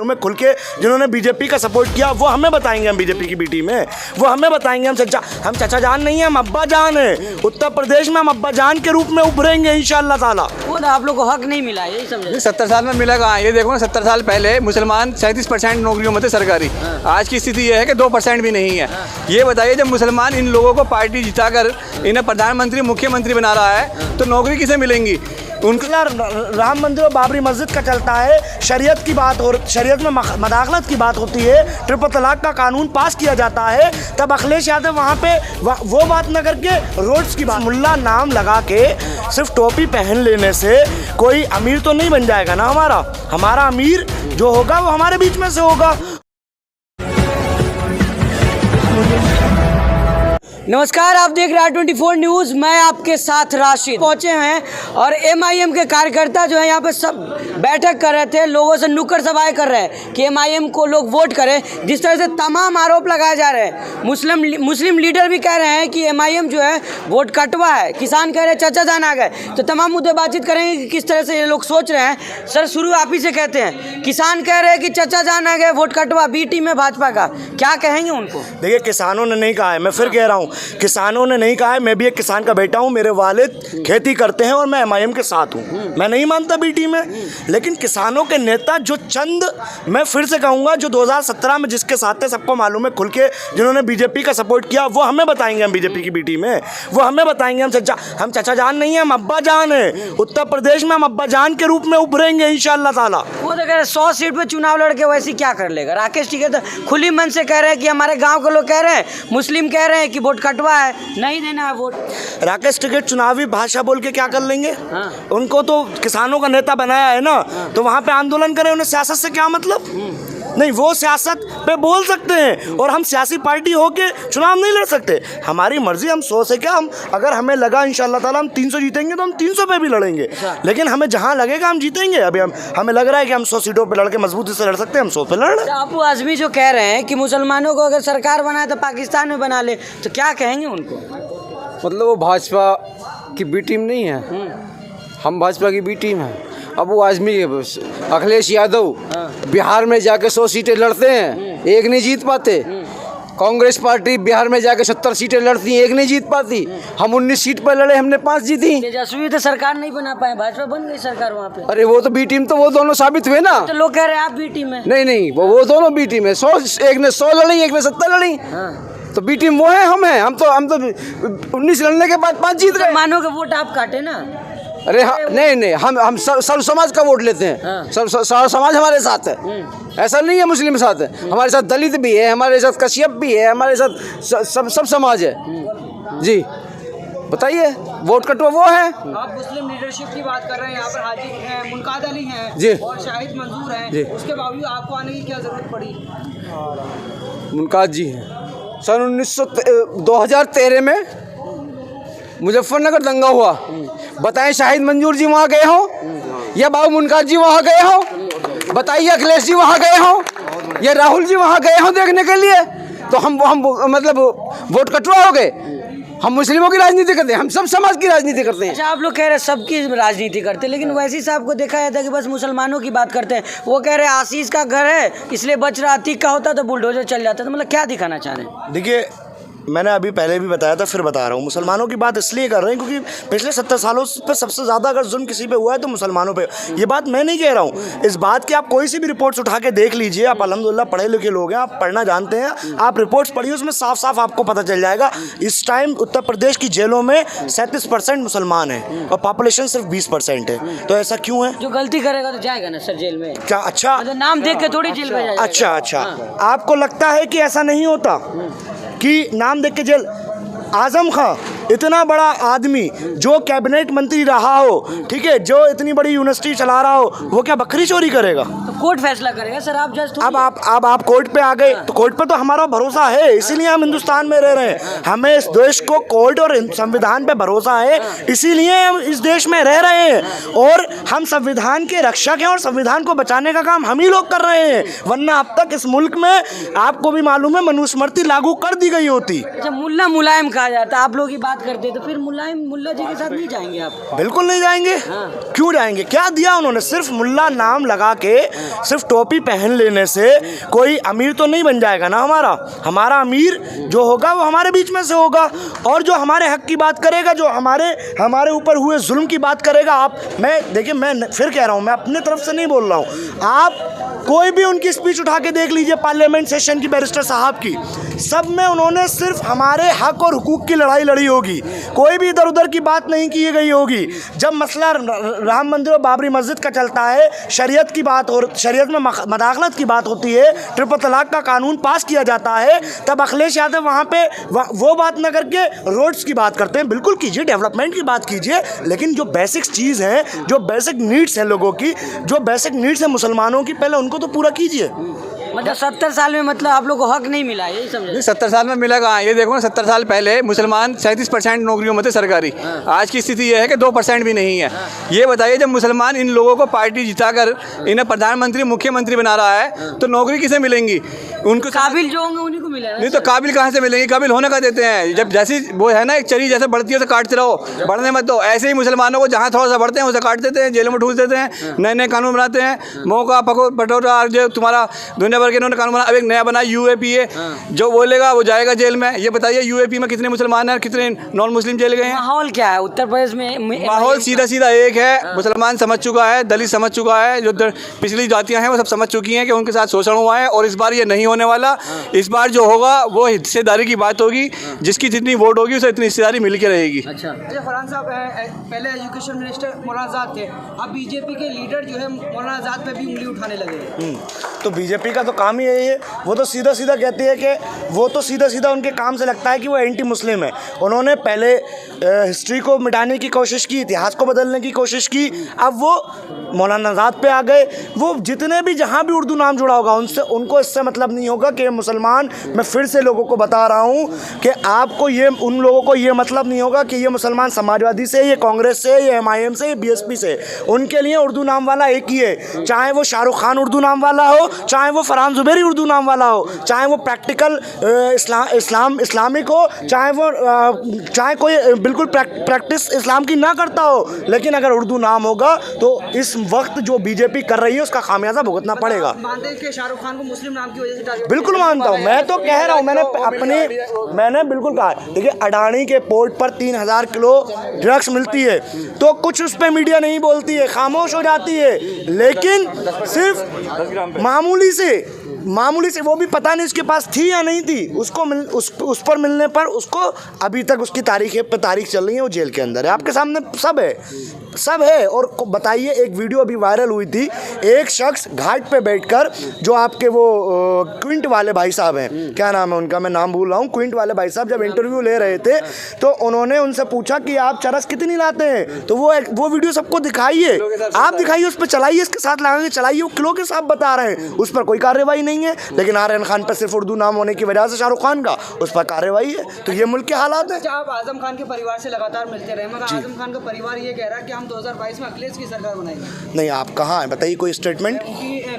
में खुल के जिन्होंने बीजेपी का सपोर्ट किया वो हमें बताएंगे, हम बीजेपी की बी टीम है, वो हमें बताएंगे। हम चाचा जान नहीं है, हम अब्बा जान है। उत्तर प्रदेश में हम अब्बा जान के रूप में उभरेंगे इंशाअल्लाह ताला। वो आप लोग को हक नहीं मिला, यही समझे। 70 साल में मिला कहाँ? ये देखो ना, 70 साल पहले मुसलमान 37% नौकरियों में थे सरकारी। आज की स्थिति ये है कि 2% भी नहीं है। ये बताइए, जब मुसलमान इन लोगों को पार्टी जिताकर इन्हें प्रधानमंत्री मुख्यमंत्री बना रहा है तो नौकरी किसे मिलेंगी? उनका राम मंदिर और बाबरी मस्जिद का चलता है, शरीयत की बात हो, शरीयत में मदाखलत की बात होती है, ट्रिपल तलाक का कानून पास किया जाता है, तब अखिलेश यादव वहाँ पे वो बात न करके रोड्स की बात। मुल्ला नाम लगा के सिर्फ टोपी पहन लेने से कोई अमीर तो नहीं बन जाएगा ना। हमारा अमीर जो होगा वो हमारे बीच में से होगा। नमस्कार, आप देख रहे हैं 24 न्यूज़। मैं आपके साथ राशिद पहुंचे हैं और एमआईएम के कार्यकर्ता जो है यहाँ पे सब बैठक कर रहे थे, लोगों से नुक्कड़ सभाएं कर रहे हैं कि एमआईएम को लोग वोट करें। जिस तरह से तमाम आरोप लगाए जा रहे हैं, मुस्लिम लीडर भी कह रहे हैं कि एमआईएम जो है वोट कटवा है, किसान कह रहे हैं चाचा जान आ गए। तो तमाम मुद्दे बातचीत करेंगे कि किस तरह से ये लोग सोच रहे हैं। सर, शुरू आप ही से कहते हैं। किसान कह रहे हैं कि चाचा जान आ गए, वोट कटवा, बी टीम है भाजपा का, क्या कहेंगे उनको? देखिए, किसानों ने नहीं कहा है, मैं फिर कह रहा हूँ, किसानों ने नहीं कहा है। मैं भी एक किसान का बेटा हूँ, मेरे वालिद खेती करते हैं और मैं एमआईएम के साथ हूँ। मैं नहीं मानता बी टीम है, लेकिन किसानों के नेता जो मैं फिर से कहूँगा, जो 2017 में जिसके साथ थे, सबको मालूम है खुल के, जिन्होंने बीजेपी का सपोर्ट किया वो हमें बताएंगे, हम बीजेपी की बी टीम है, वो हमें बताएंगे। हम चाचा जान नहीं है, हम अब्बा जान है। उत्तर प्रदेश में हम अब्बा जान के रूप में उभरेंगे इंशाअल्लाह ताला। वो तो कह रहे 100 सीट पे चुनाव लड़के वैसे क्या कर लेगा। राकेश टिकैत तो खुली मन से कह रहे हैं कि हमारे गांव के लोग कह रहे हैं, मुस्लिम कह रहे हैं कि वोट कटवा है, नहीं देना है वोट। राकेश टिकैत चुनावी भाषा बोल के क्या कर लेंगे? हाँ। उनको तो किसानों का नेता बनाया है ना। हाँ। तो वहाँ पे आंदोलन करें, उन्हें सियासत से क्या मतलब? नहीं, वो सियासत पे बोल सकते हैं और हम सियासी पार्टी होके चुनाव नहीं लड़ सकते। हमारी मर्जी, हम 100 से क्या, हम अगर हमें लगा इंशाअल्लाह ताला हम 300 जीतेंगे तो हम 300 पे भी लड़ेंगे। लेकिन हमें जहाँ लगेगा हम जीतेंगे। अभी हमें लग रहा है कि हम 100 सीटों पे लड़के मजबूती से लड़ सकते हैं, हम 100 पे लड़ रहे हैं। अबू आजमी जो कह रहे हैं कि मुसलमानों को अगर सरकार बनाए तो पाकिस्तान में बना ले, तो क्या कहेंगे उनको? मतलब वो भाजपा की बी टीम नहीं है, हम भाजपा की बी टीम है। अब वो आजमी अखिलेश यादव बिहार में जाके 100 सीटें लड़ते हैं, एक नहीं जीत पाते। कांग्रेस पार्टी बिहार में जाके 70 सीटें लड़ती हैं, एक नहीं जीत पाती। हम 19 सीट पर लड़े, हमने 5 जीती। तेजस्वी तो सरकार नहीं बना पाए, भाजपा बन गई सरकार वहाँ पे। अरे वो तो बी टीम, तो वो दोनों साबित हुए ना। तो लोग कह रहे हैं आप बी टीम है। नहीं, वो दोनों बी टीम है। 100, एक ने 100 लड़ी, एक ने 70 लड़ी। तो बी टीम वो है, हम हैं। हम तो 19 लड़ने के बाद 5 जीत गए। मानो के वोट आप काटे ना। अरे नहीं, हम सर्व समाज का वोट लेते हैं। सर्व समाज हमारे साथ है, ऐसा नहीं है मुस्लिम साथ है। हमारे साथ दलित भी है, हमारे साथ कश्यप भी है, हमारे साथ सब समाज है जी। बताइए, वोट कटवा वो है। आप मुस्लिम लीडरशिप की बात कर रहे हैं, यहाँ पर हाजी हैं, मुनकाद अली हैं जी और शाहिद मंजूर हैं जी। उसके बावजूद आपको आने की क्या जरूरत पड़ी? मुनकाद जी हैं। सन 2013 में मुजफ्फरनगर दंगा हुआ। बताएं, शाहिद मंजूर जी वहाँ गए हो या बाबू मुनकाद जी वहाँ गए हो? बताइए, अखिलेश जी वहाँ गए हो या राहुल जी वहाँ गए हो देखने के लिए? तो हम मतलब वोट कटवाओगे? हम मुस्लिमों की राजनीति करते हैं, हम सब समाज की राजनीति करते हैं। अच्छा, आप लोग कह रहे हैं सबकी राजनीति करते हैं, लेकिन वैसे साहब को देखा जाता है कि बस मुसलमानों की बात करते हैं। वो कह रहे हैं आशीष का घर है इसलिए बच रहा, अतीक का होता तो बुलडोजर चल जाता। तो मतलब क्या दिखाना चाह रहे हैं? देखिए, मैंने अभी पहले भी बताया था, फिर बता रहा हूँ, मुसलमानों की बात इसलिए कर रहे हैं क्योंकि पिछले 70 सालों पे सबसे ज़्यादा अगर जुल्म किसी पे हुआ है तो मुसलमानों पे। ये बात मैं नहीं कह रहा हूँ, इस बात की आप कोई सी भी रिपोर्ट्स उठा के देख लीजिए। आप अल्हम्दुलिल्लाह पढ़े लिखे लोग हैं, आप पढ़ना जानते हैं, आप रिपोर्ट्स पढ़िए, उसमें साफ साफ आपको पता चल जाएगा। इस टाइम उत्तर प्रदेश की जेलों में 37% मुसलमान हैं और पॉपुलेशन सिर्फ 20% है। तो ऐसा क्यों है? जो गलती करेगा तो जाएगा ना सर जेल में। क्या? अच्छा, नाम देख के थोड़ी जेल में जाएगा। अच्छा, आपको लगता है कि ऐसा नहीं होता कि नाम देख के जेल? आजम खां इतना बड़ा आदमी जो कैबिनेट मंत्री रहा हो, ठीक है, जो इतनी बड़ी यूनिवर्सिटी चला रहा हो, वो क्या बकरी चोरी करेगा? तो कोर्ट फैसला करेगा सर, आप जज। अब आप कोर्ट पे आ गए तो कोर्ट पे तो हमारा भरोसा है, इसीलिए हम हिंदुस्तान में रह रहे हैं। हमें इस देश को कोर्ट और संविधान पे भरोसा है, इसीलिए हम इस देश में रह रहे हैं और हम संविधान के रक्षक हैं और संविधान को बचाने का काम हम ही लोग कर रहे हैं। वरना अब तक इस मुल्क में आपको भी मालूम है मनुस्मृति लागू कर दी गई होती। अच्छा, मुल्ला मुलायम कहा जाता है, आप लोग की बात करते तो फिर मुल्ला जी के साथ नहीं जाएंगे आप? बिल्कुल नहीं जाएंगे। क्यों जाएंगे? क्या दिया उन्होंने? सिर्फ मुल्ला नाम लगा के सिर्फ टोपी पहन लेने से कोई अमीर तो नहीं बन जाएगा ना। हमारा अमीर जो होगा वो हमारे बीच में से होगा, और जो हमारे हक की बात करेगा, जो हमारे ऊपर हुए जुल्म की बात करेगा। देखिए, मैं फिर कह रहा हूँ, मैं अपने तरफ से नहीं बोल रहा हूँ, आप कोई भी उनकी स्पीच उठा के देख लीजिए पार्लियामेंट सेशन की, बैरिस्टर साहब की, सब में उन्होंने सिर्फ हमारे हक और हुकूक की लड़ाई लड़ी होगी, कोई भी इधर उधर की बात नहीं की गई होगी। जब मसला राम मंदिर और बाबरी मस्जिद का चलता है, शरीयत की बात और शरीयत में मदाखलत की बात होती है, ट्रिपल तलाक का कानून पास किया जाता है, तब अखिलेश यादव वहाँ पे वो बात न करके रोड्स की बात करते हैं। बिल्कुल कीजिए, डेवलपमेंट की बात कीजिए, लेकिन जो बेसिक चीज़ है, जो बेसिक नीड्स हैं लोगों की, जो बेसिक नीड्स हैं मुसलमानों की, पहले उनको तो पूरा कीजिए। मतलब 70 साल में मतलब आप लोग को हक नहीं मिला, यही समझे? 70 साल में मिला कहाँ? ये देखो ना, 70 साल पहले मुसलमान 37% नौकरियों में थे सरकारी। आज की स्थिति ये है कि 2% भी नहीं है। ये बताइए, जब मुसलमान इन लोगों को पार्टी जिताकर इन्हें प्रधानमंत्री मुख्यमंत्री बना रहा है, तो नौकरी किसे मिलेंगी? उनको काबिल जो होंगे उन्हीं को मिलेगा। नहीं तो काबिल कहाँ से मिलेंगे? काबिल होने का देते हैं। जब जैसी वो है ना, एक चरी जैसे बढ़ती है तो काटते रहो, बढ़ने मत दो। ऐसे ही मुसलमानों को जहाँ थोड़ा सा बढ़ते हैं उसे काट देते हैं, जेलों में ठूस देते हैं, नए नए कानून बनाते हैं। मौका पटोरा जो तुम्हारा दुनिया भर के इन्होंने कानून बना, अब एक नया बना UAPA, जो बोलेगा वो जाएगा जेल में। ये बताइए UAP में कितने मुसलमान हैं, कितने नॉन मुस्लिम जेल गए हैं? माहौल क्या है उत्तर प्रदेश में? माहौल सीधा एक है, मुसलमान समझ चुका है, दलित समझ चुका है, जो पिछली जातियां हैं वो सब समझ चुकी हैं कि उनके साथ शोषण हुआ है, और इस बार ये नहीं होने वाला। इस बार जो होगा वो हिस्सेदारी की बात होगी, जिसकी जितनी वोट होगी उसे इतनी हिस्सेदारी मिल के रहेगी। अच्छा, फरहान साहब पहले एजुकेशन मिनिस्टर मौलाना आज़ाद थे, अब बीजेपी के लीडर जो है मौलाना आज़ाद पे भी उंगली उठाने लगे। तो बीजेपी का तो काम ही यही है, वो तो सीधा कहती है कि वो तो सीधा उनके काम से लगता है कि वो एंटी मुस्लिम है। उन्होंने पहले हिस्ट्री को मिटाने की कोशिश की, इतिहास को बदलने की कोशिश की, अब वो मौलाना आज़ाद पे आ गए। वो जितने भी जहाँ भी उर्दू नाम जुड़ा होगा उनको इससे मतलब नहीं होगा कि मुसलमान, मैं फिर से लोगों को बता रहा हूँ कि आपको उन लोगों को ये मतलब नहीं होगा कि ये मुसलमान समाजवादी से, ये कांग्रेस से, ये MIM से, ये BSP से। उनके लिए उर्दू नाम वाला एक ही है, चाहे वो शाहरुख खान उर्दू नाम वाला हो, चाहे वो फरहान ज़ुबैरी उर्दू नाम वाला हो, चाहे वो प्रैक्टिकल इस्लामिक हो, चाहे कोई बिल्कुल प्रैक्टिस इस्लाम की ना करता हो, लेकिन अगर उर्दू नाम होगा तो इस वक्त जो बीजेपी कर रही है उसका खामियाजा भुगतना पड़ेगा। मानते हैं कि शाहरुख खान को मुस्लिम नाम की वजह से टारगेट? बिल्कुल मानता हूँ, मैं तो कह रहा हूँ, मैंने बिल्कुल कहा। देखिए, अडानी के पोर्ट पर 3000 किलो ड्रग्स मिलती है, तो कुछ उस पर मीडिया नहीं बोलती है, खामोश हो जाती है, लेकिन सिर्फ मामूली से वो भी पता नहीं उसके पास थी या नहीं थी, उस पर मिलने पर उसको अभी तक उसकी तारीख चल रही है, वो जेल के अंदर है। आपके सामने सब है। और बताइए, एक वीडियो अभी वायरल हुई थी, एक शख्स घाट पे बैठकर, जो आपके वो क्विंट वाले भाई साहब हैं, क्या नाम है उनका, मैं नाम भूल रहा हूँ, क्विंट वाले भाई साहब जब इंटरव्यू ले रहे थे तो उन्होंने उनसे पूछा कि आप चरस कितनी लाते हैं, तो वो वीडियो सबको दिखाइए, आप दिखाइए, उस पर चलाइए, इसके साथ लगा के चलाइए, वो किलो के साथ बता रहे हैं, उस पर कोई कार्रवाई नहीं है। लेकिन आर्यन खान पर सिर्फ उर्दू नाम होने की वजह से शाहरुख खान का उस पर कार्रवाई है। तो ये मुल्क के हालात है। आप आजम खान के परिवार से लगातार मिलते रहे, मगर आजम खान का परिवार ये कह रहा है कि हम 2022 में अखिलेश की सरकार बनाएंगे। नहीं, आप कहाँ हैं बताइए, कोई स्टेटमेंट?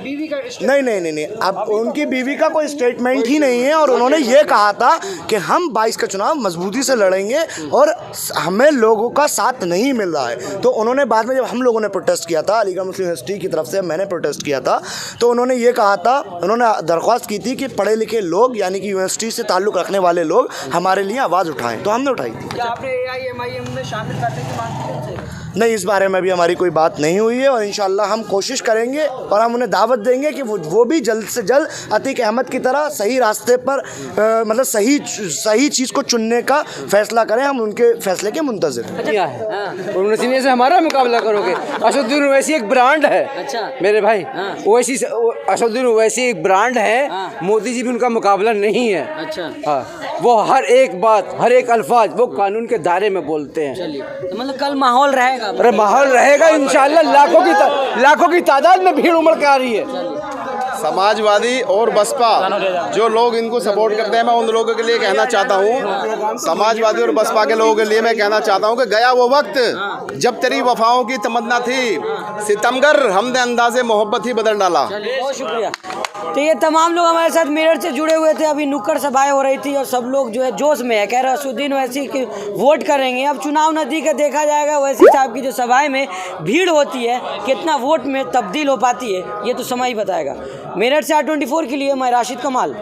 बीवी का नहीं, अब उनकी बीवी का कोई स्टेटमेंट ही नहीं है, और उन्होंने ये कहा था कि हम 22 का चुनाव मजबूती से लड़ेंगे और हमें लोगों का साथ नहीं मिल रहा है। तो उन्होंने बाद में, जब हम लोगों ने प्रोटेस्ट किया था, अलीगढ़ मुस्लिम यूनिवर्सिटी की तरफ से मैंने प्रोटेस्ट किया था, तो उन्होंने ये कहा था, उन्होंने दरख्वास्त की थी कि पढ़े लिखे लोग, यानी कि यूनिवर्सिटी से ताल्लुक़ रखने वाले लोग हमारे लिए आवाज़ उठाएं, तो हमने उठाई। क्या आपने AIMIM में शामिल करने की मांग की उनसे? नहीं, इस बारे में भी हमारी कोई बात नहीं हुई है, और इंशाल्लाह हम कोशिश करेंगे और हम उन्हें दावत देंगे कि वो भी जल्द से जल्द अतीक अहमद की तरह सही रास्ते पर मतलब सही चीज़ को चुनने का फैसला करें। हम उनके फैसले के मुंतज़िर हैं। उन्नीस से हमारा मुकाबला करोगे? असदुद्दीन ओवैसी एक ब्रांड है। अच्छा मेरे भाई, ओवैसी, असदुद्दीन ओवैसी एक ब्रांड है, मोदी जी भी उनका मुकाबला नहीं है। अच्छा, हाँ, वो हर एक बात, हर एक अल्फाज वो कानून के दायरे में बोलते हैं। चलिए, तो मतलब कल माहौल रहेगा? अरे माहौल रहेगा इंशाल्लाह, लाखों की तादाद में भीड़ उमड़ के आ रही है। समाजवादी और बसपा जो लोग इनको सपोर्ट करते हैं, मैं उन लोगों के लिए कहना चाहता हूँ, समाजवादी और बसपा के लोगों के लिए मैं कहना चाहता हूँ कि गया वो वक्त जब तेरी वफाओं की तमन्ना थी, सितमगर हमने अंदाज़े मोहब्बत ही बदल डाला। बहुत शुक्रिया। तो ये तमाम लोग हमारे साथ मेरठ से जुड़े हुए थे। अभी नुक्कड़ सभाएं हो रही थी और सब लोग जो है जोश में है, कह रहे असुद्दीन ओवैसी की वोट करेंगे। अब चुनाव नज़दीक है, देखा जाएगा ओवैसी साहब की जो सभाएं में भीड़ होती है कितना वोट में तब्दील हो पाती है, ये तो समय ही बताएगा। मेरठ से R24 के लिए मैं राशिद कमाल।